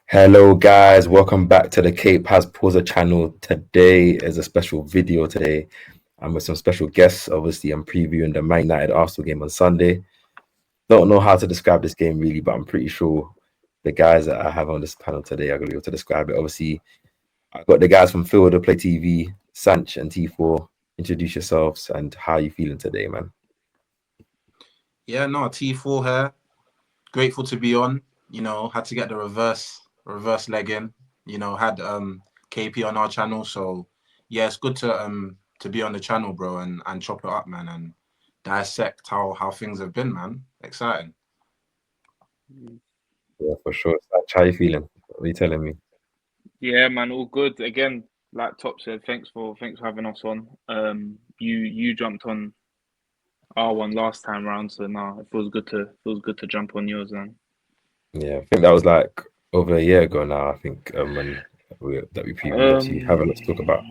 Hello guys, welcome back to the Cape Has Pausa channel. Today is a special video today. I'm with some special guests. Obviously, I'm previewing the Man United Arsenal game on Sunday. Don't know how to describe this game really, but I'm pretty sure the guys that I have on this panel today are going to be able to describe it. Obviously, I've got the guys from Field of Play TV, Sanch and T4. Introduce yourselves and how you feeling today, man. Yeah, no, T4 here. Grateful to be on. Had to get the reverse leg in. Had KP on our channel. So yeah, it's good to be on the channel, bro, and chop it up, man, and dissect how things have been, man. Exciting. Yeah, for sure. Sanch, how you feeling? What are you telling me? Yeah, man, all good. Again, like Top said, thanks for having us on. You jumped on our one last time round, so now it feels good to jump on yours, man. Yeah, I think that was like over a year ago now. I think we previewed. Obviously, have a lot to talk about.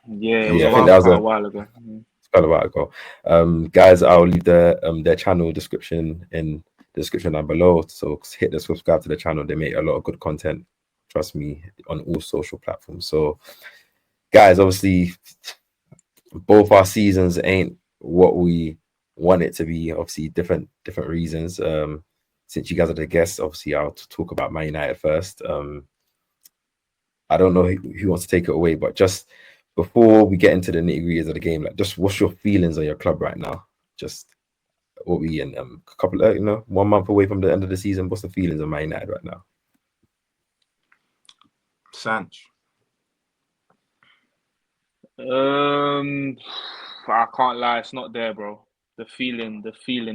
Yeah, It it was Yeah, a I was think while that was quite back. a while ago. it's quite a while ago. Guys, I'll leave their channel description in the description down below. So hit the subscribe to the channel. They make a lot of good content. Trust me, on all social platforms. So, guys, obviously, both our seasons ain't what we want it to be. Obviously, different reasons. Since you guys are the guests, obviously, I'll talk about Man United first. I don't know who wants to take it away, but just before we get into the nitty gritty of the game, like, just what's your feelings on your club right now? Just what we in a couple, 1 month away from the end of the season. What's the feelings of Man United right now? Sanch. Um, I can't lie, it's not there, bro. The feeling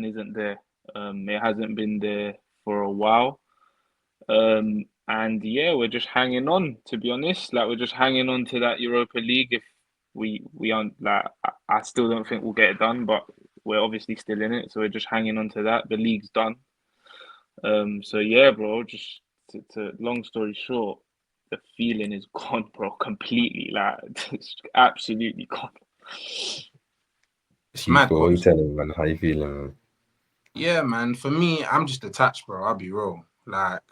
isn't there. It hasn't been there for a while. And yeah, we're just hanging on, to be honest. Like we're just hanging on to that Europa League. If we aren't like, I still don't think we'll get it done, but we're obviously still in it, so we're just hanging on to that. The league's done. So yeah, bro. Just to long story short, the feeling is gone, bro. Completely, like it's absolutely gone. It's You mad, for what you cause telling me, man? How you feeling, man? yeah, man. For me, I'm just attached, bro. I'll be real. Like,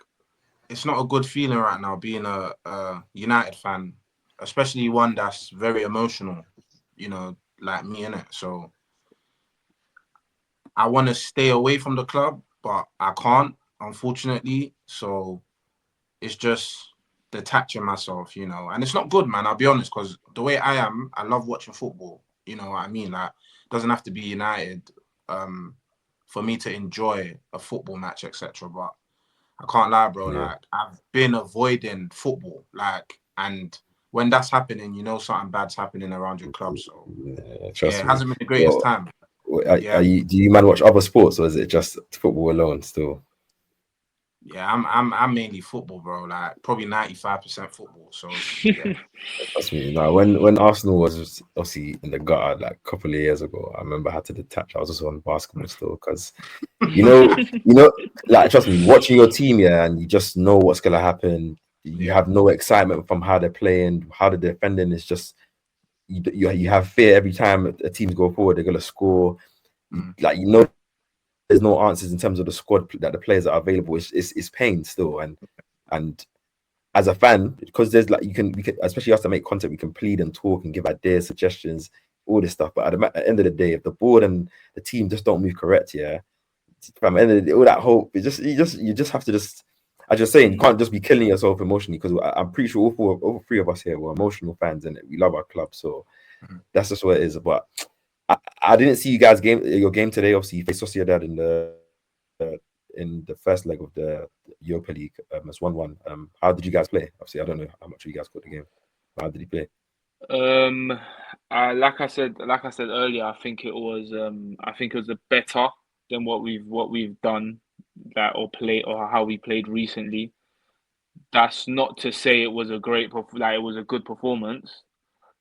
it's not a good feeling right now being a United fan, especially one that's very emotional. Like me in it. So I want to stay away from the club, but I can't, unfortunately. So it's just detaching myself, and it's not good, man. I'll be honest, because the way I am, I love watching football. You know what I mean? Like, it doesn't have to be United um, for me to enjoy a football match, etc. But I can't lie, bro. Yeah, Like, I've been avoiding football, like, and when that's happening, something bad's happening around your club. So yeah, yeah, trust it me. hasn't been the greatest Well, time. are Yeah, you? Do you man watch other sports, or is it just football alone still? yeah, I'm mainly football, bro. Like probably 95% football. So yeah. Trust me. Now, when Arsenal was obviously in the gutter like a couple of years ago, I remember I had to detach. I was just on basketball still because you know, like trust me, watching your team, yeah, and you just know what's gonna happen. You Yeah. have no excitement from how they're playing, how the defending is just you have fear every time a teams go forward, they're gonna score. Mm. There's no answers in terms of the squad that the players are available. It's pain still, and as a fan, because there's like we can especially us to make content, we can plead and talk and give ideas, suggestions, all this stuff. But at the end of the day, if the board and the team just don't move correct, yeah, from the end of the day, all that hope, you just have to just, as you're saying, you can't just be killing yourself emotionally because I'm pretty sure all three of us here were emotional fans and we love our club, so Mm. that's just what it is. But I didn't see you guys your game today. Obviously, you faced Sociedad in the first leg of the Europa League. It's 1-1. How did you guys play? Obviously, I don't know how much you guys caught the game. How did he play? Um, like I said earlier, I think it was a better than what we've done, that or play or how we played recently. That's not to say it was a it was a good performance,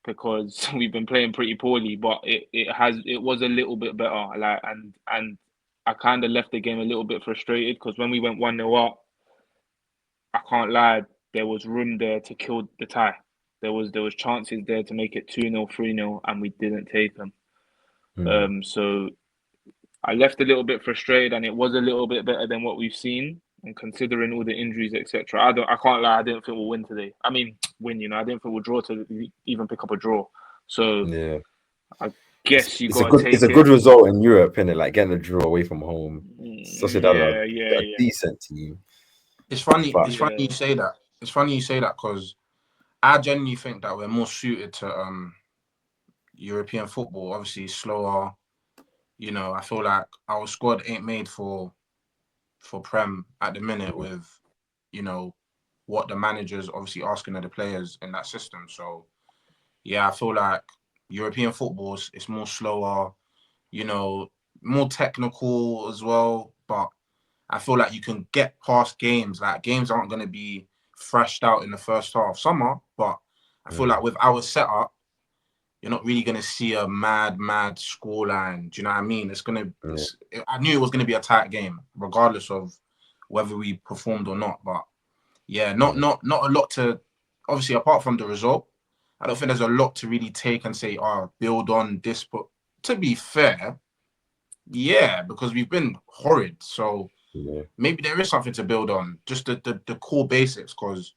because we've been playing pretty poorly, but it was a little bit better. Like and I kind of left the game a little bit frustrated because when we went 1-0 up, I can't lie, there was room there to kill the tie. There was chances there to make it 2-0, 3-0, and we didn't take them. Hmm. So I left a little bit frustrated, and it was a little bit better than what we've seen. And considering all the injuries, etc., I can't lie. I didn't think we'll win today. I mean, win. I didn't think we'll draw to even pick up a draw. So Yeah, I guess you it's a got to good take it. result in Europe, innit? Like getting a draw away from home. Sociedad are a decent team. It's funny. But, It's funny you say that. It's funny you say that because I genuinely think that we're more suited to European football. Obviously, slower. I feel like our squad ain't made for Prem at the minute with, what the manager's obviously asking of the players in that system. So, yeah, I feel like European football is more slower, more technical as well. But I feel like you can get past games. Like games aren't going to be thrashed out in the first half. Some are, but I feel like with our setup, you're not really going to see a mad scoreline. Do you know what I mean? I knew it was going to be a tight game, regardless of whether we performed or not. But yeah, not a lot to, obviously, apart from the result, I don't think there's a lot to really take and say, build on this. But to be fair, yeah, because we've been horrid. So maybe there is something to build on, just the core basics, because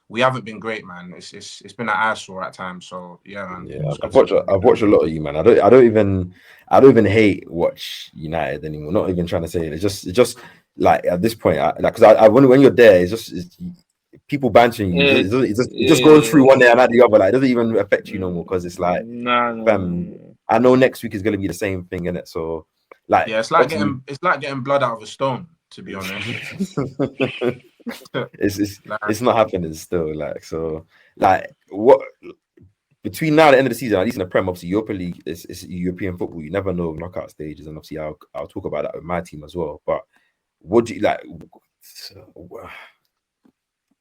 we haven't been great, man. It's been an eyesore at times. So yeah, man. Yeah, I've watched a lot of you, man. I don't even hate watch United anymore. Not even trying to say it. It's just like at this point, because when you're there, it's people bantering you. It just goes through one day and the other. Like it doesn't even affect you no more because it's like, I know next week is gonna be the same thing, innit? So like, yeah, it's like getting blood out of a stone, to be honest. it's not happening still. Like, so like what between now and the end of the season, at least in the Prem, obviously Europa League is European football. You never know knockout stages, and obviously I'll talk about that with my team as well. But what do you like?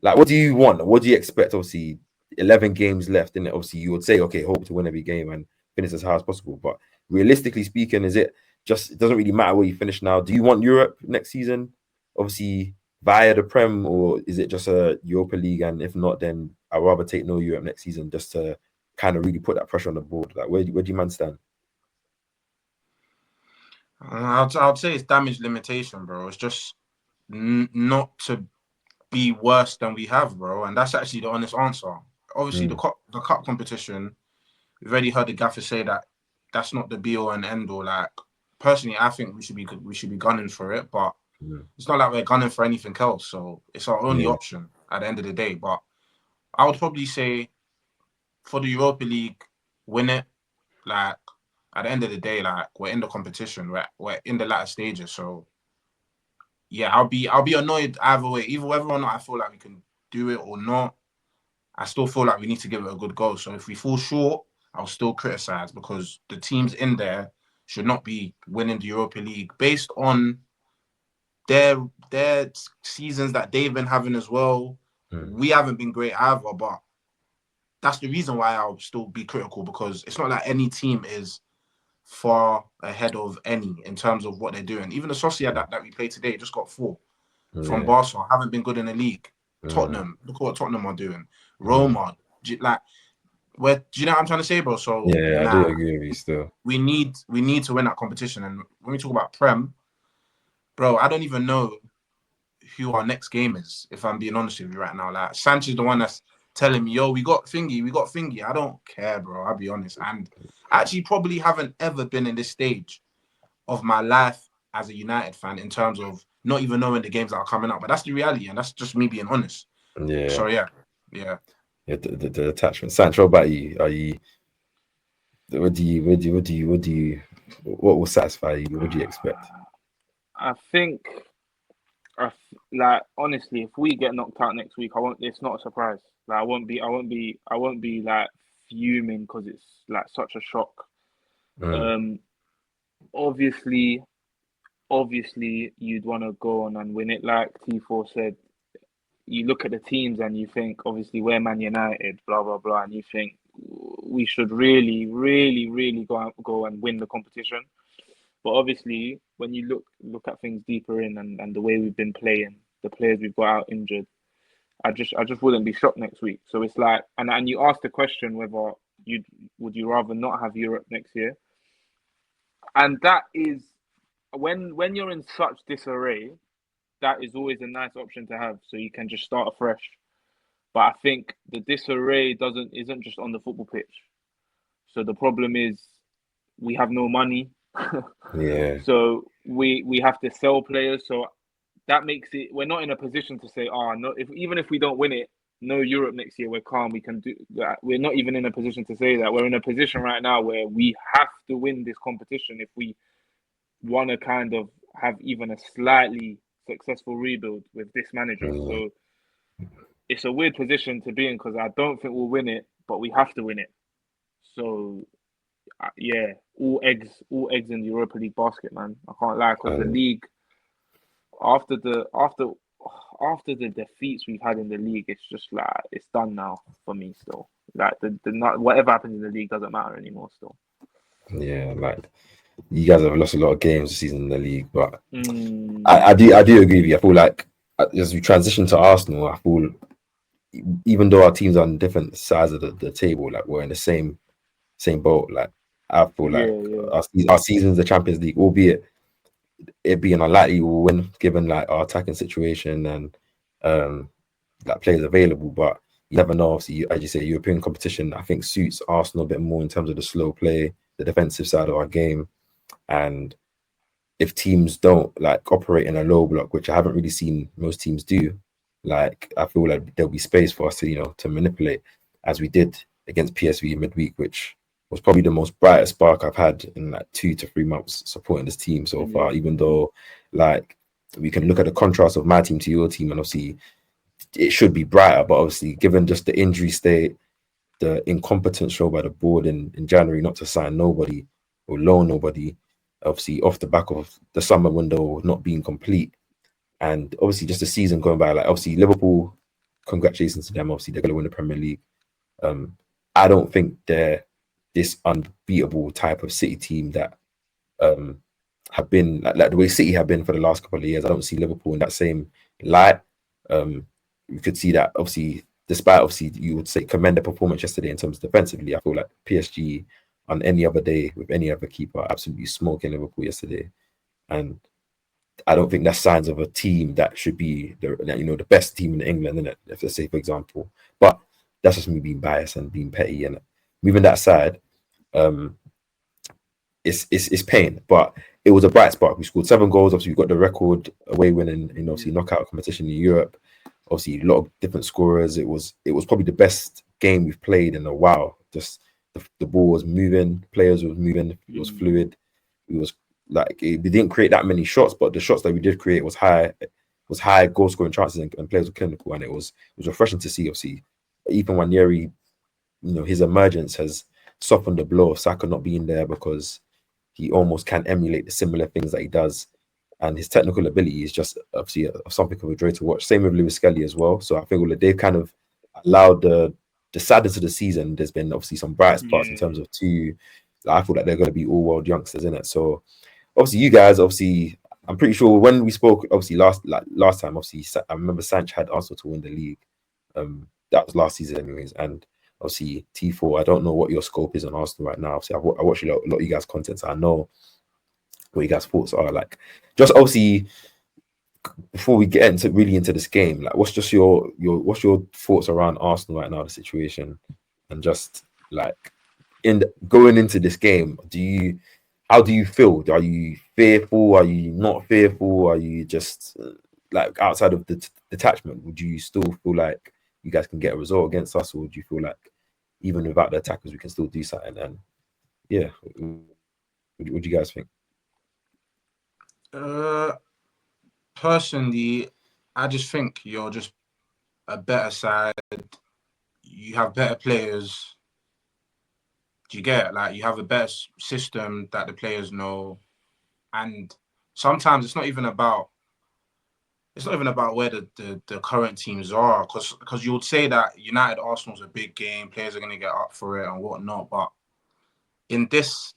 Like, what do you want? What do you expect? Obviously, 11 games left, and obviously you would say, okay, hope to win every game and finish as high as possible. But realistically speaking, it doesn't really matter where you finish now? Do you want Europe next season? Obviously via the Prem, or is it just a Europa League? And if not, then I'd rather take no Europe next season just to kind of really put that pressure on the board. Like, where do you man stand? I'd say it's damage limitation, bro. It's just not to be worse than we have, bro. And that's actually the honest answer. Obviously, the cup competition, we've already heard the gaffer say that that's not the be all and end all. Like, personally, I think we should be gunning for it, but it's not like we're gunning for anything else. So it's our only option at the end of the day. But I would probably say for the Europa League, win it. Like, at the end of the day, like, we're in the competition. We're in the latter stages. So yeah, I'll be annoyed either way. Either whether or not I feel like we can do it or not, I still feel like we need to give it a good go. So if we fall short, I'll still criticize, because the teams in there should not be winning the Europa League based on their seasons that they've been having as well. We haven't been great either, but that's the reason why I'll still be critical, because it's not like any team is far ahead of any in terms of what they're doing. Even the Sociedad that we played today just got 4 from Barca, haven't been good in the league. Tottenham, look what Tottenham are doing. Roma, do you know what I'm trying to say, bro? So I do agree with you still. We need to win that competition. And when we talk about Prem, bro, I don't even know who our next game is, if I'm being honest with you right now. Like, Sanchez is the one that's telling me, yo, we got thingy. I don't care, bro. I'll be honest. And I actually probably haven't ever been in this stage of my life as a United fan in terms of not even knowing the games that are coming up. But that's the reality, and that's just me being honest. Yeah. So yeah. The attachment. Sancho, what about you? Are you? What will satisfy you? What do you expect? I think, like, honestly, if we get knocked out next week, it's not a surprise. Like, I won't be like fuming because it's like such a shock. Obviously, you'd want to go on and win it. Like T4 said, you look at the teams and you think, obviously, we're Man United, blah blah blah, and you think we should really, really, really go and win the competition. But obviously, when you look at things deeper in and the way we've been playing, the players we've got out injured, I just wouldn't be shocked next week. So it's like, and you asked the question whether would you rather not have Europe next year, and that is when you're in such disarray, that is always a nice option to have, so you can just start afresh. But I think the disarray isn't just on the football pitch. So the problem is we have no money. Yeah. So we have to sell players. So that makes it, we're not in a position to say, oh no, even if we don't win it, no Europe next year, we're calm. We can do that. We're not even in a position to say that. We're in a position right now where we have to win this competition if we want to kind of have even a slightly successful rebuild with this manager. So it's a weird position to be in because I don't think we'll win it, but we have to win it. So yeah, all eggs in the Europa League basket, man. I can't lie, because the league, after the defeats we've had in the league, it's just like it's done now for me. Still, like whatever happens in the league doesn't matter anymore. Still. Yeah, like you guys have lost a lot of games this season in the league, but I do agree with you. I feel like as we transition to Arsenal, I feel even though our teams are on different sides of the table, like we're in the same boat. Like I feel like our season's the Champions League, albeit it being unlikely we'll win given like our attacking situation and like players available. But you never know. Obviously, as you say, European competition I think suits Arsenal a bit more in terms of the slow play, the defensive side of our game, and if teams don't like operate in a low block, which I haven't really seen most teams do, like I feel like there'll be space for us to to manipulate as we did against PSV midweek, which was probably the most brightest spark I've had in like 2 to 3 months supporting this team so far. Even though like we can look at the contrast of my team to your team, and obviously it should be brighter, but obviously given just the injury state, the incompetence shown by the board in January not to sign nobody or loan nobody, obviously off the back of the summer window not being complete, and obviously just the season going by, like obviously Liverpool, congratulations to them, obviously they're going to win the Premier League. I don't think they're this unbeatable type of City team that have been like the way City have been for the last couple of years. I don't see Liverpool in that same light. You could see that obviously, despite obviously you would say commend the performance yesterday in terms of defensively. I feel like PSG on any other day with any other keeper absolutely smoking Liverpool yesterday, and I don't think that's signs of a team that should be the best team in England, isn't it? If let's say for example, but that's just me being biased and being petty. And moving that side, it's pain, but it was a bright spark. We scored 7 goals. Obviously, we got the record away winning in obviously knockout competition in Europe. Obviously, a lot of different scorers. It was probably the best game we've played in a while. Just the ball was moving, players was moving, it was fluid. It was like we didn't create that many shots, but the shots that we did create was high goal scoring chances, and players were clinical, and it was refreshing to see. Obviously, even Wanyeri, his emergence has softened the blow of Saka not being there, because he almost can emulate the similar things that he does, and his technical ability is just obviously something of a joy to watch. Same with Lewis Skelly as well. So I think they've kind of allowed the sadness of the season. There's been obviously some bright spots in terms of I feel like they're going to be all world youngsters in it. So obviously you guys, obviously I'm pretty sure when we spoke obviously last time, obviously I remember Sanch had Arsenal to win the league. That was last season anyways, and obviously T4, I don't know what your scope is on Arsenal right now. Obviously, I watch a lot of you guys' content, so I know what you guys' thoughts are. Like, just obviously, before we get into this game, like, what's just your thoughts around Arsenal right now, the situation, and just like going into this game, how do you feel? Are you fearful? Are you not fearful? Are you just like outside of the detachment? Would you still feel like you guys can get a result against us, or do you feel like even without the attackers we can still do something? And yeah, what do you guys think? Personally, I just think you're just a better side. You have better players. Do you get it? Like, you have a better system that the players know, and sometimes it's not even about where the current teams are, because you would say that United Arsenal's a big game, players are going to get up for it and whatnot, but in this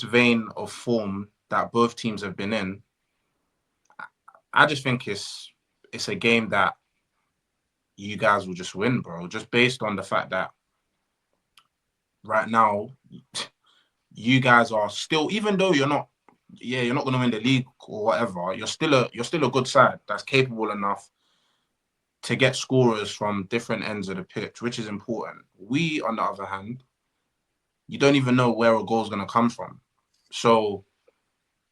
vein of form that both teams have been in, I just think it's a game that you guys will just win, bro, just based on the fact that right now you guys are still, even though you're not yeah, you're not going to win the league or whatever. You're still a good side that's capable enough to get scorers from different ends of the pitch, which is important. We, on the other hand, you don't even know where a goal is going to come from. So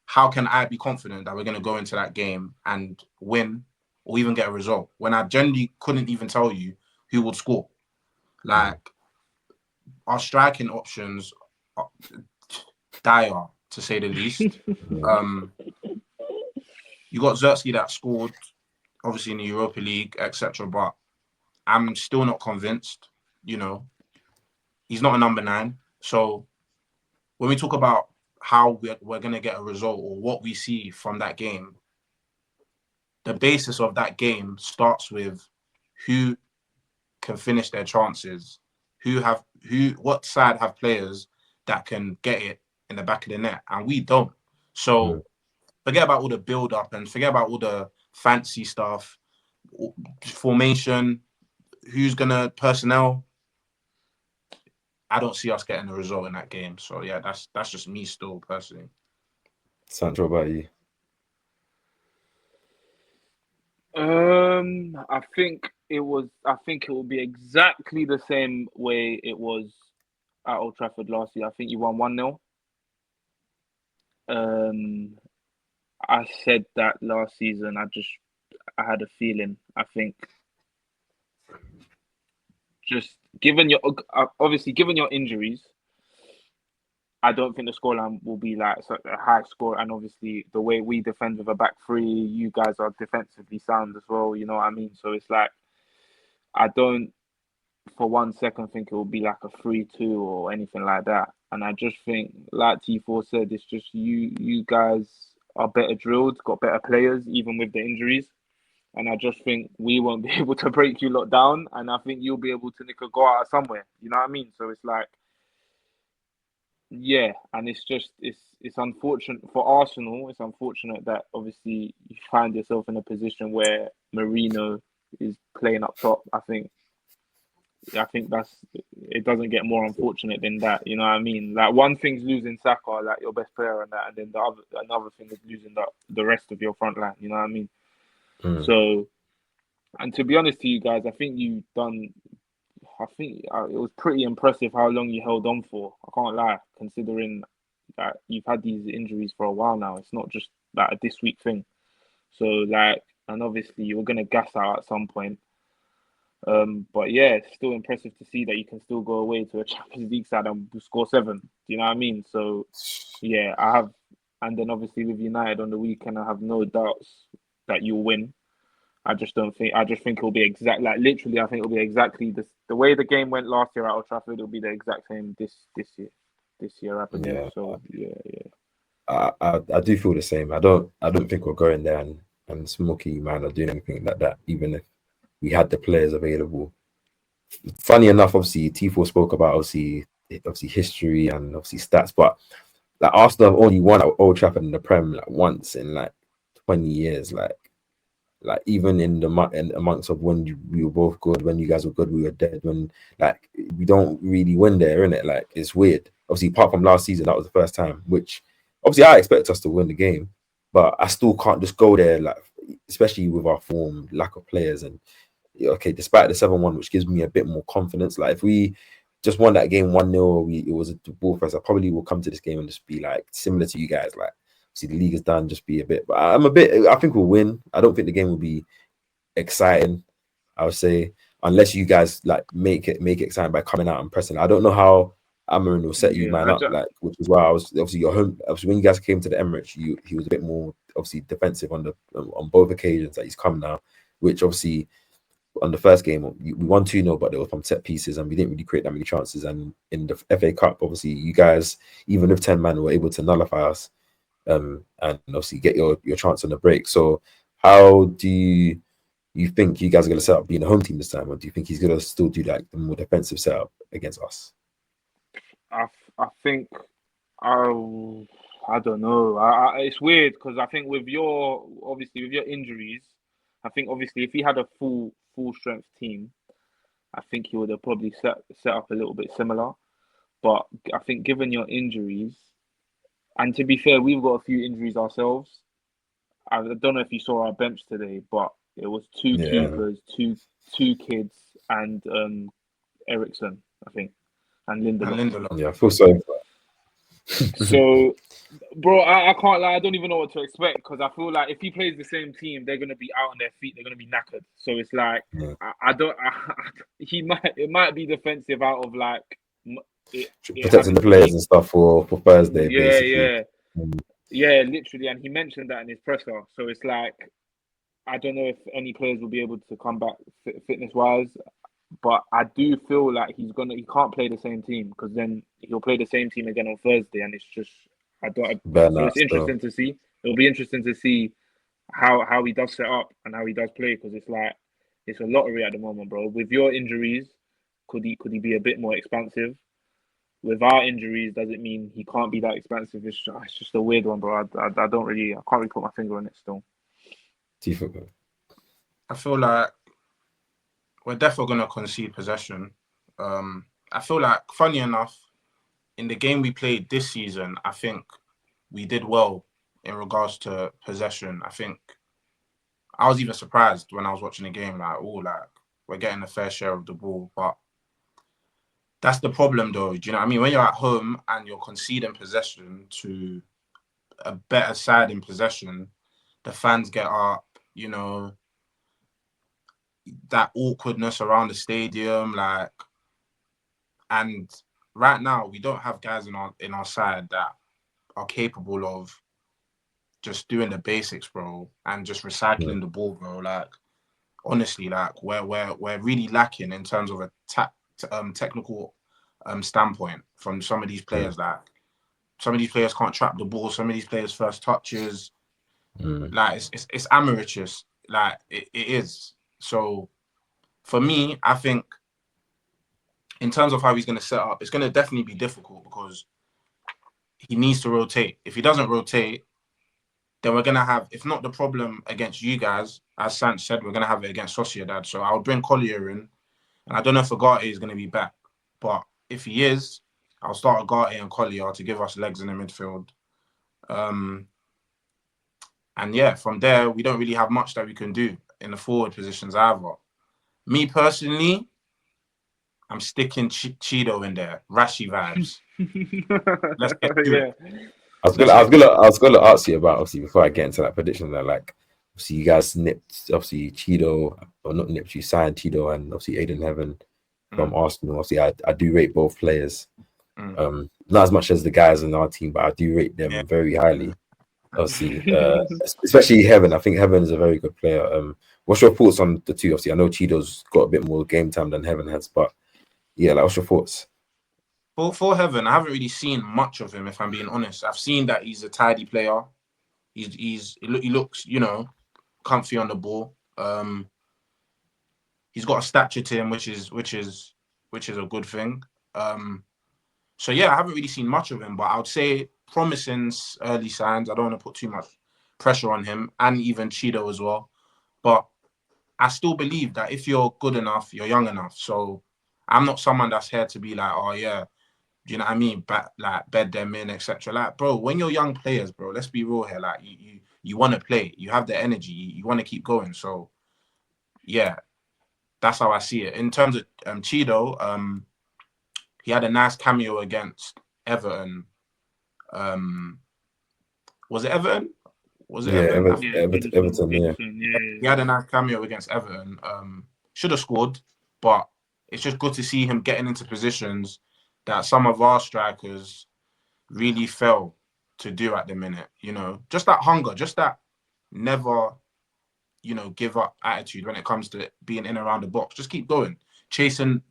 how can I be confident that we're going to go into that game and win or even get a result when I generally couldn't even tell you who would score? Like, our striking options are dire, to say the least. You got Xerxes that scored, obviously, in the Europa League, etc. But I'm still not convinced. You know, he's not a number 9. So when we talk about how we're going to get a result or what we see from that game, the basis of that game starts with who can finish their chances, what side have players that can get it in the back of the net, and we don't. So forget about all the build up and forget about all the fancy stuff, formation, who's gonna personnel. I don't see us getting a result in that game. So yeah, that's just me still personally. Sancho, about you? I think it will be exactly the same way it was at Old Trafford last year. I think you won 1-0. I said that last season. I had a feeling. I think just given your injuries, I don't think the scoreline will be like such a high score. And obviously, the way we defend with a back three, you guys are defensively sound as well. You know what I mean? So it's like I don't, for 1 second, think it will be like a 3-2 or anything like that. And I just think, like T4 said, it's just you guys are better drilled, got better players, even with the injuries. And I just think we won't be able to break you lot down. And I think you'll be able to nick a goal out of somewhere. You know what I mean? So it's like, yeah. And it's unfortunate for Arsenal. It's unfortunate that obviously you find yourself in a position where Marino is playing up top. I think it doesn't get more unfortunate than that. You know what I mean? Like, one thing's losing Saka, like your best player, and that, and then another thing is losing the rest of your front line. You know what I mean? So, and to be honest to you guys, I think it was pretty impressive how long you held on for. I can't lie, considering that you've had these injuries for a while now. It's not just like a this week thing. So, like, and obviously you were gonna gas out at some point. But yeah, it's still impressive to see that you can still go away to a Champions League side and score 7. Do you know what I mean? So yeah, and then obviously with United on the weekend, I have no doubts that you'll win. I just think it'll be literally, I think it'll be exactly the way the game went last year at Old Trafford. It'll be the exact same this year, I believe. Yeah. So yeah. I do feel the same. I don't think we're going there and Smokey man or doing anything like that, even if we had the players available. Funny enough, obviously T4 spoke about obviously history and obviously stats, but like Arsenal have only won at Old Trafford in the Prem like once in like 20 years. Like even in amongst of when we were both good, when you guys were good, we were dead. When like we don't really win there, innit? Like it's weird. Obviously, apart from last season, that was the first time. Which obviously I expect us to win the game, but I still can't just go there. Like especially with our form, lack of players, and okay, despite the 7-1, which gives me a bit more confidence. Like if we just won that game 1-0, it was a ball for us, I probably will come to this game and just be like similar to you guys, like see the league is done, just be a bit. But I think we'll win. I don't think the game will be exciting, I would say, unless you guys like make it exciting by coming out and pressing. I don't know how Amarin will set you man up, like, which is why I was obviously your home. Obviously, when you guys came to the Emirates, he was a bit more obviously defensive on both occasions that he's come now, which obviously on the first game we won 2-0, but they were from set pieces and we didn't really create that many chances. And in the FA Cup, obviously, you guys, even with 10 man, were able to nullify us and obviously get your chance on the break. So how do you think you guys are going to set up being a home team this time, or do you think he's going to still do like the more defensive setup against us? I think I don't know. It's weird because I think with your injuries, I think obviously if he had a full strength team, I think he would have probably set up a little bit similar. But I think given your injuries, And to be fair, we've got a few injuries ourselves. I don't know if you saw our bench today, but it was two keepers, two kids, and Ericsson, I think, and Lindelof. Yeah, I feel so. So, bro, I can't lie. I don't even know what to expect because I feel like if he plays the same team, they're gonna be out on their feet. They're gonna be knackered. So it's like I don't. It might be defensive out of like protecting the players and stuff for Thursday, basically. Yeah, literally. And he mentioned that in his presser. So it's like I don't know if any players will be able to come back fitness wise. But I do feel like he can't play the same team because then he'll play the same team again on Thursday, and it's just so it's interesting to see. It'll be interesting to see how he does set up and how he does play because it's like it's a lottery at the moment, bro. With your injuries, could he be a bit more expansive? With our injuries, does it mean he can't be that expansive? It's just a weird one, bro. I can't really put my finger on it still. I feel like we're definitely going to concede possession. I feel like, funny enough, in the game we played this season, I think we did well in regards to possession. I think I was even surprised when I was watching the game, like we're getting a fair share of the ball. But that's the problem, though. Do you know what I mean? When you're at home and you're conceding possession to a better side in possession, the fans get up, that awkwardness around the stadium, and right now we don't have guys in our side that are capable of just doing the basics, bro, and just recycling the ball, bro. Like honestly, like we're really lacking in terms of a technical standpoint from some of these players. Like some of these players can't trap the ball. Some of these players' first touches, like it's amateurish. Like it is. So for me, I think in terms of how he's going to set up, it's going to definitely be difficult because he needs to rotate. If he doesn't rotate, then we're going to have, if not the problem against you guys, as Sant said, we're going to have it against Sociedad. So I'll bring Collier in, and I don't know if Agate is going to be back, but if he is, I'll start Agate and Collier to give us legs in the midfield. And yeah, from there, we don't really have much that we can do in the forward positions either. Me personally, I'm sticking Cheeto in there. Rashi vibes. Let's get to it. I was gonna ask you about, obviously, before I get into that prediction, that like obviously you guys nipped obviously Cheeto, or not nipped, you signed Cheeto and obviously Aiden Heaven from Arsenal. Obviously, I do rate both players. Not as much as the guys in our team, but I do rate them very highly. Obviously, especially Heaven. I think Heaven is a very good player. What's your thoughts on the two? Obviously, I know Cheeto's got a bit more game time than Heaven has, but yeah, like, what's your thoughts? For Heaven, I haven't really seen much of him, if I'm being honest. I've seen that he's a tidy player. He looks, comfy on the ball. He's got a stature to him, which is a good thing. So yeah, I haven't really seen much of him, but I would say promising early signs. I don't want to put too much pressure on him, and even Cheeto as well. But I still believe that if you're good enough, you're young enough. So I'm not someone that's here to be like, oh yeah, do you know what I mean? Bed them in, etc. Like, bro, when you're young players, bro, let's be real here. Like, you want to play, you have the energy, you want to keep going. So, yeah, that's how I see it. In terms of Cheeto, he had a nice cameo against Everton. Was it Everton? Everton. Yeah. He had a nice cameo against Everton. Should have scored, but it's just good to see him getting into positions that some of our strikers really fail to do at the minute. Just that hunger, just that never, give up attitude when it comes to being in and around the box. Just keep going, chasing,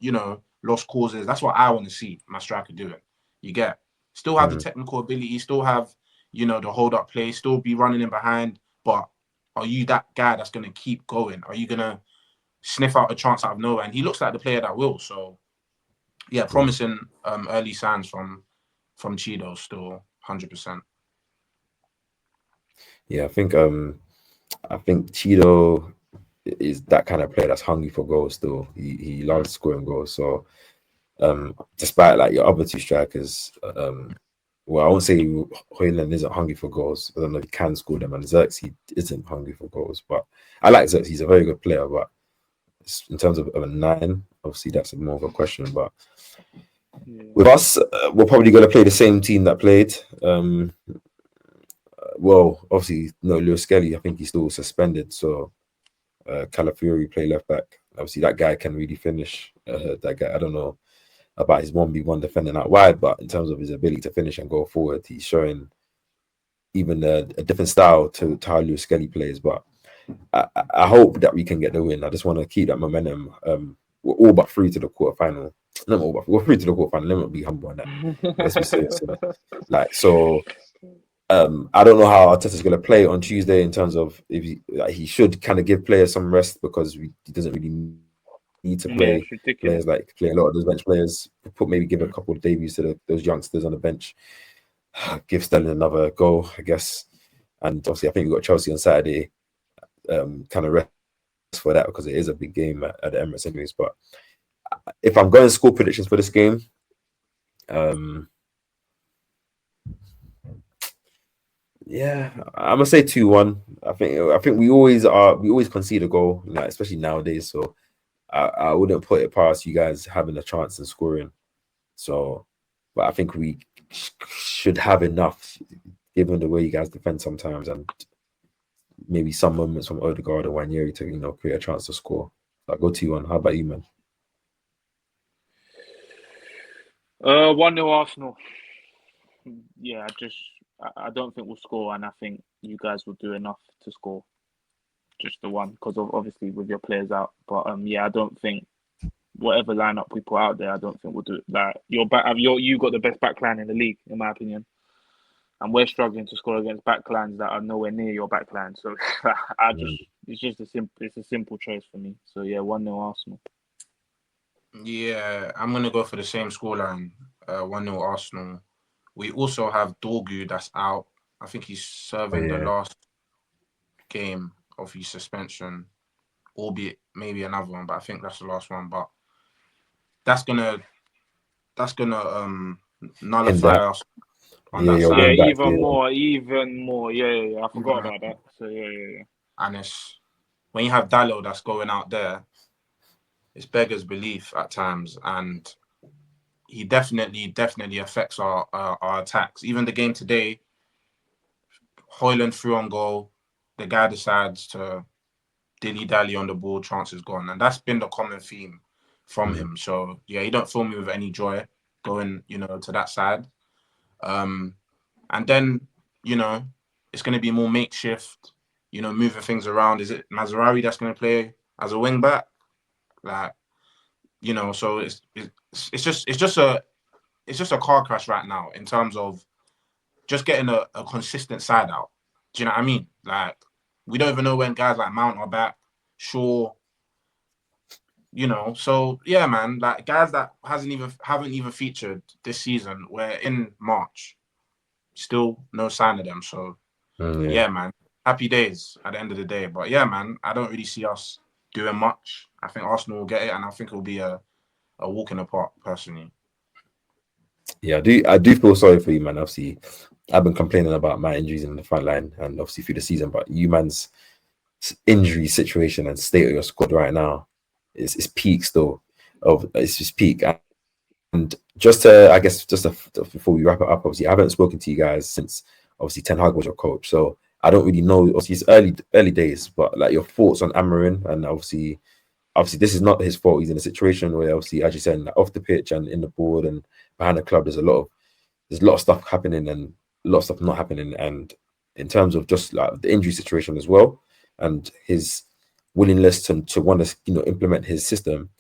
lost causes. That's what I want to see my striker doing. You get, still have the technical ability, still have, the hold up play, still be running in behind. But are you that guy that's going to keep going? Are you going to sniff out a chance out of nowhere? And he looks like the player that will. So, yeah, promising early signs from Cheeto still 100%. Yeah, I think Cheeto is that kind of player that's hungry for goals still. He loves scoring goals. So despite like your other two strikers, well, I won't say Højlund isn't hungry for goals. I don't know if he can score them, and Xerxes isn't hungry for goals. But I like Xerxes; he's a very good player. But in terms of a 9, obviously that's more of a question. But with us, we're probably going to play the same team that played. Well, obviously, no, Lewis Skelly, I think he's still suspended. So Calafiori play left back. Obviously, that guy can really finish. That guy, I don't know about his 1v1 defending out wide, but in terms of his ability to finish and go forward, he's showing even a different style to how Lewis Skelly plays. But I hope that we can get the win. I just want to keep that momentum. We're all but through to the quarterfinal. Not all but we're through to the quarterfinal. Let me not be humble on that. Let's be serious. Like so. I don't know how Arteta's going to play on Tuesday in terms of if he should kind of give players some rest because he doesn't really need to play players like play a lot of those bench players. Give a couple of debuts to those youngsters on the bench. Give Sterling another go, I guess. And obviously, I think we've got Chelsea on Saturday. Kind of rest for that because it is a big game at the Emirates, anyways. But if I'm going to score predictions for this game, yeah, I'm gonna say 2-1. I think we always concede a goal, like especially nowadays. So I wouldn't put it past you guys having a chance in scoring. So, but I think we should have enough, given the way you guys defend sometimes, and maybe some moments from Odegaard or Wanyeri to create a chance to score. So I'll go 2-1. How about you, man? 1-0 Arsenal. Yeah, I don't think we'll score, and I think you guys will do enough to score. Just the one, because obviously with your players out. But yeah, I don't think whatever lineup we put out there, I don't think we'll do it. Like you got the best backline in the league, in my opinion, and we're struggling to score against backlines that are nowhere near your backline. So it's a simple choice for me. So yeah, 1-0 Arsenal. Yeah, I'm gonna go for the same scoreline, 1-0 Arsenal. We also have Dorgu that's out. I think he's serving the last game of his suspension, albeit maybe another one, but I think that's the last one. But that's gonna nullify us on that side. Yeah, even more. Yeah. I forgot about that. So yeah. And it's when you have Dallo that's going out there, it's beggars belief at times, and he definitely affects our attacks. Even the game today, Højlund threw on goal, the guy decides to dilly-dally on the ball, chances gone. And that's been the common theme from him. So yeah, he don't fill me with any joy going, to that side. And then, it's going to be more makeshift, moving things around. Is it Mazraoui that's going to play as a wing back? Like, so it's just a car crash right now in terms of just getting a consistent side out. Do you know what I mean? Like, we don't even know when guys like Mount are back, Shaw, So yeah, man, like guys that haven't even featured this season. We're in March, still no sign of them. So yeah, man, happy days at the end of the day. But yeah, man, I don't really see us doing much. I think Arsenal will get it, and I think it'll be a walk in the park, personally. Yeah, I do feel sorry for you, man. Obviously, I've been complaining about my injuries in the front line and obviously through the season, but you man's injury situation and state of your squad right now is peak still. It's just peak. And just before we wrap it up, obviously I haven't spoken to you guys since obviously Ten Hag was your coach, so I don't really know. Obviously, it's early days, but like your thoughts on Amarin, and obviously this is not his fault. He's in a situation where obviously, as you said, like off the pitch and in the board and behind the club, there's a lot of stuff happening and a lot of stuff not happening. And in terms of just like the injury situation as well, and his willingness to want to implement his system,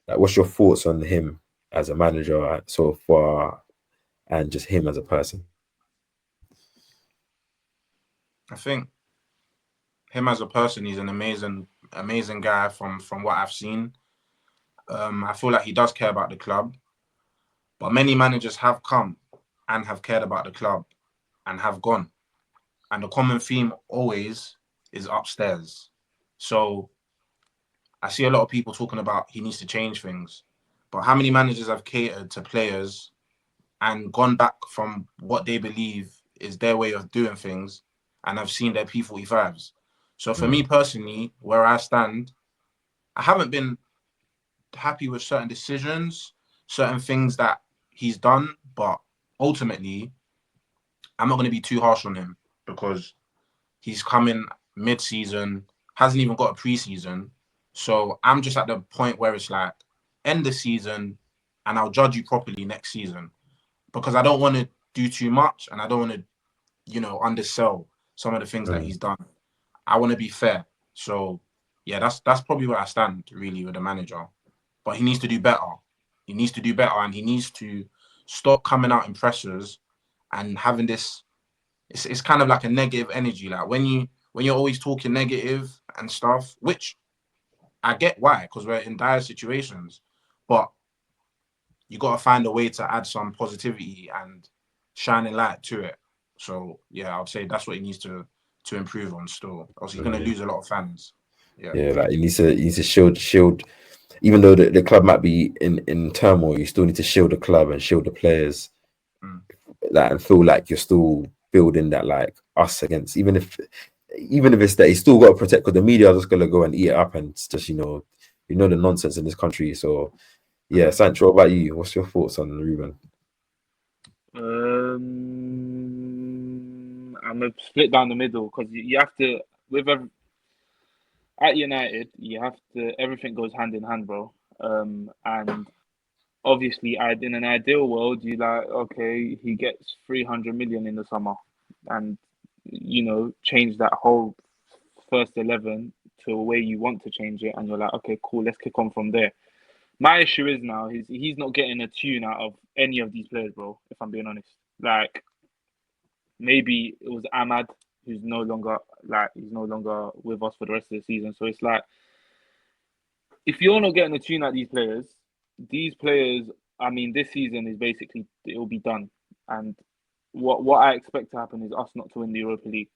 like what's your thoughts on him as a manager so far, and just him as a person? I think him as a person, he's an amazing guy from what I've seen. I feel like he does care about the club, but many managers have come and have cared about the club and have gone. And the common theme always is upstairs. So I see a lot of people talking about he needs to change things. But how many managers have catered to players and gone back from what they believe is their way of doing things, and have seen their P45s. So for me personally, where I stand, I haven't been happy with certain decisions, certain things that he's done, but ultimately, I'm not going to be too harsh on him because he's coming mid-season, hasn't even got a preseason. So I'm just at the point where it's like, end the season and I'll judge you properly next season, because I don't want to do too much and I don't want to, undersell some of the things that he's done. I want to be fair. So yeah, that's probably where I stand really with the manager. But he needs to do better. He needs to do better, and he needs to stop coming out in pressures and having this. It's kind of like a negative energy. Like when you're always talking negative and stuff, which I get why, because we're in dire situations, but you got to find a way to add some positivity and shining light to it. So yeah, I'd say that's what he needs to improve on still. Else he's going to lose a lot of fans. Yeah, like he needs to shield. Even though the club might be in turmoil, you still need to shield the club and shield the players, and feel like you're still building that, like, us against, even if it's that, you still got to protect, because the media are just gonna go and eat it up, and it's just the nonsense in this country. So yeah, Sancho, what about you? What's your thoughts on Ruben? I'm a split down the middle, because you have to, at United, you have to, everything goes hand in hand, bro. And obviously, in an ideal world, you like, okay, he gets 300 million in the summer, and change that whole first 11 to a way you want to change it, and you're like, okay, cool, let's kick on from there. My issue is now he's not getting a tune out of any of these players, bro. If I'm being honest, like maybe it was Ahmad, who's no longer with us for the rest of the season. So it's like, if you're not getting a tune out of these players, I mean, this season is basically, it'll be done. And what I expect to happen is us not to win the Europa League,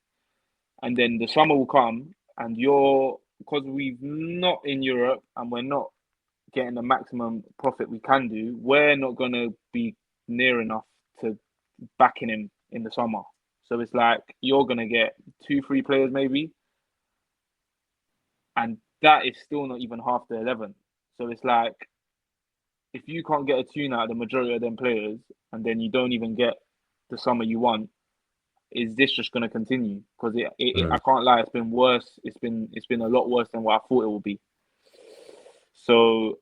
and then the summer will come, and because we've not in Europe and we're not getting the maximum profit we can do, we're not going to be near enough to backing him in the summer. So it's like, you're going to get 2-3 players maybe, and that is still not even half the 11. So it's like, if you can't get a tune out of the majority of them players, and then you don't even get the summer you want, is this just going to continue? Because I can't lie, it's been worse. It's been a lot worse than what I thought it would be. So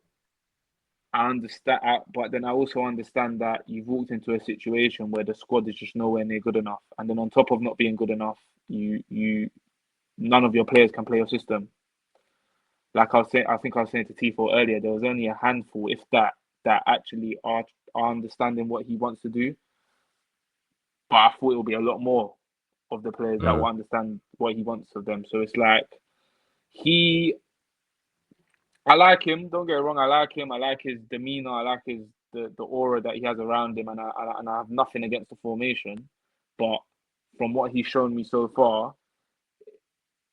I understand, but then I also understand that you've walked into a situation where the squad is just nowhere near good enough, and then on top of not being good enough, none of your players can play your system. Like I think I was saying to Tifo earlier, there was only a handful, if that actually are understanding what he wants to do. But I thought it would be a lot more of the players that will understand what he wants of them. So it's like, I like him. Don't get it wrong. I like him. I like his demeanor. I like the aura that he has around him, and I have nothing against the formation. But from what he's shown me so far,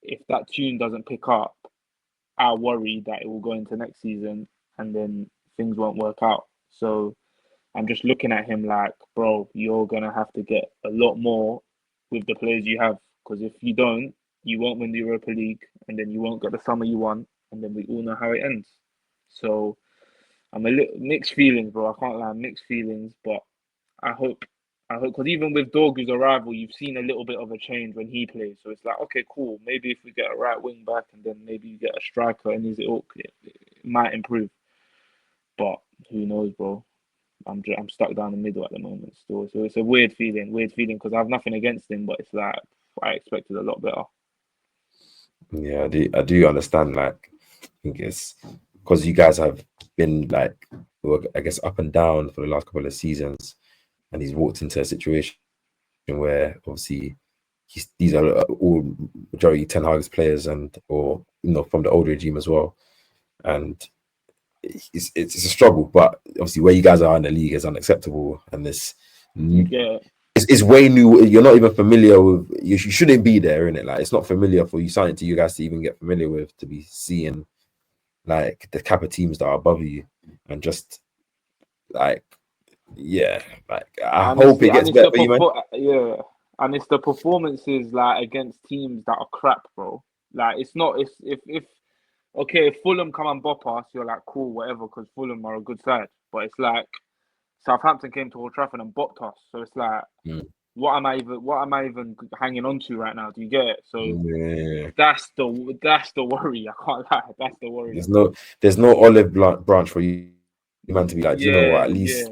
if that tune doesn't pick up, I worry that it will go into next season, and then things won't work out. So I'm just looking at him like, bro, you're gonna have to get a lot more with the players you have, because if you don't, you won't win the Europa League, and then you won't get the summer you want, and then we all know how it ends. So I'm a little mixed feelings, bro. I can't lie, mixed feelings, but I hope, because even with Dorgu's arrival, you've seen a little bit of a change when he plays. So it's like, okay, cool. Maybe if we get a right wing back, and then maybe you get a striker and it might improve. But who knows, bro? I'm stuck down the middle at the moment still. So it's a weird feeling because I have nothing against him, but it's like, I expected a lot better. Yeah, I do understand. Like, I think it's because you guys have been like, I guess, up and down for the last couple of seasons, and he's walked into a situation where obviously these are all majority Ten Hag's players, or from the old regime as well, and it's a struggle. But obviously, where you guys are in the league is unacceptable, and it's way new. You're not even familiar with. You shouldn't be there, innit? Like, it's not familiar for you. Something to you guys to even get familiar with, to be seeing like the type of teams that are above you, and just like yeah, like I And hope it gets better for you, man. yeah, and it's the performances like against teams that are crap, bro. Like it's not. It's if okay, if Fulham come and bop us, you're like cool, whatever, because Fulham are a good side. But it's like Southampton came to Old Trafford and bopped us, so it's like, Mm. what am I even hanging on to right now? Do you get it? So Yeah. that's the worry. I can't lie. That's the worry. There's no olive branch for you, man, to be like, you know what, Yeah, at yeah. least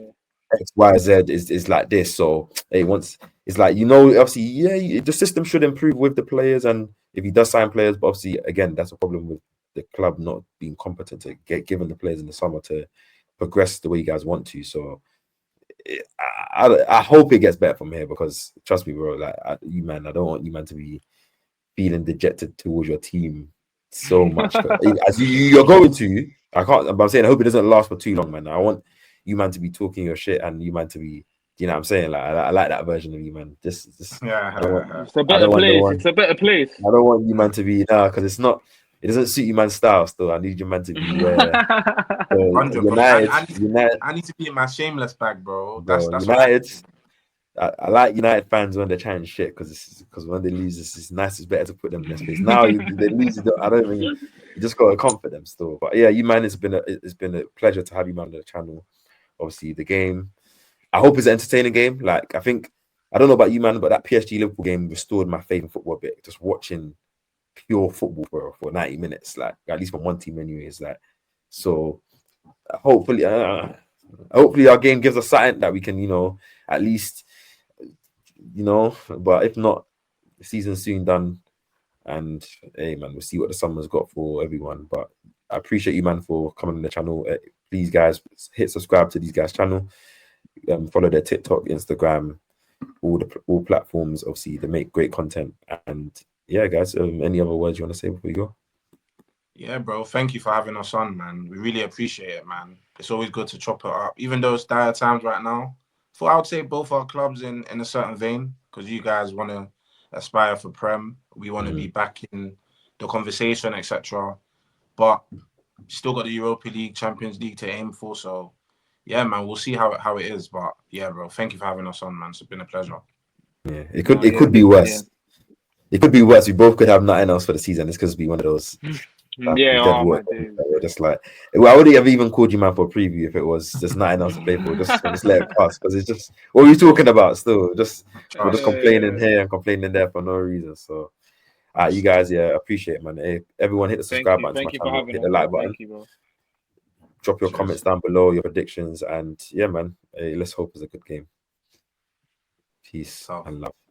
X, Y, Z is like this. So hey, once it's like, obviously, yeah, the system should improve with the players, and if he does sign players, but obviously, again, that's a problem with the club not being competent to get given the players in the summer to progress the way you guys want to. So I hope it gets better from here, because trust me, bro, like I don't want you, man, to be feeling dejected towards your team so much. As you're going to, I can't. But I'm saying, I hope it doesn't last for too long, man. I want you, man, to be talking your shit, and you, man, to be, you know what I'm saying? Like I like that version of you, man. Just Yeah. It's a better place. It's a better place. I don't want you, man, to be because it's not. It doesn't suit you, man's style. Still, I need your man to be where 100%. United, I need to be in my shameless bag, bro. bro. That's what I United. need. I like United fans when they're trying shit, because when they lose, it's nice. It's better to put them in their space. Now they lose, I don't think you just got to comfort them still. But yeah, you, man, it's been a pleasure to have you, man, on the channel. Obviously, the game, I hope it's an entertaining game. Like I don't know about you, man, but that PSG Liverpool game restored my faith in football a bit. Just watching pure football, bro, for 90 minutes, like at least from one team anyway, is like so. Hopefully, our game gives us something that we can, at least. But if not, the season's soon done, and hey, man, we'll see what the summer's got for everyone. But I appreciate you, man, for coming on the channel. Please, guys, hit subscribe to these guys' channel. Follow their TikTok, Instagram, all platforms. Obviously, they make great content. And yeah, guys, any other words you want to say before you go? Yeah, bro. Thank you for having us on, man. We really appreciate it, man. It's always good to chop it up, even though it's dire times right now. For I would say both our clubs in a certain vein, because you guys want to aspire for Prem, we want to be back in the conversation, etc. But still got the Europa League, Champions League to aim for. So yeah, man, we'll see how it is. But yeah, bro, thank you for having us on, man. It's been a pleasure. Yeah, it could be worse. It could be worse. We both could have nothing else for the season. This could be one of those. Yeah, dead my work. days. Just like, well, I wouldn't have even called you, man, for a preview if it was just nothing else to play for. Just let it pass, because it's just, what are you talking about? Still, we're just complaining here and complaining there for no reason. So, you guys, yeah, appreciate it, man. Hey, everyone, hit the subscribe button to my channel, hit the like button, thank you, bro. drop your comments down below, your predictions, and yeah, man, hey, let's hope it's a good game. Peace and love.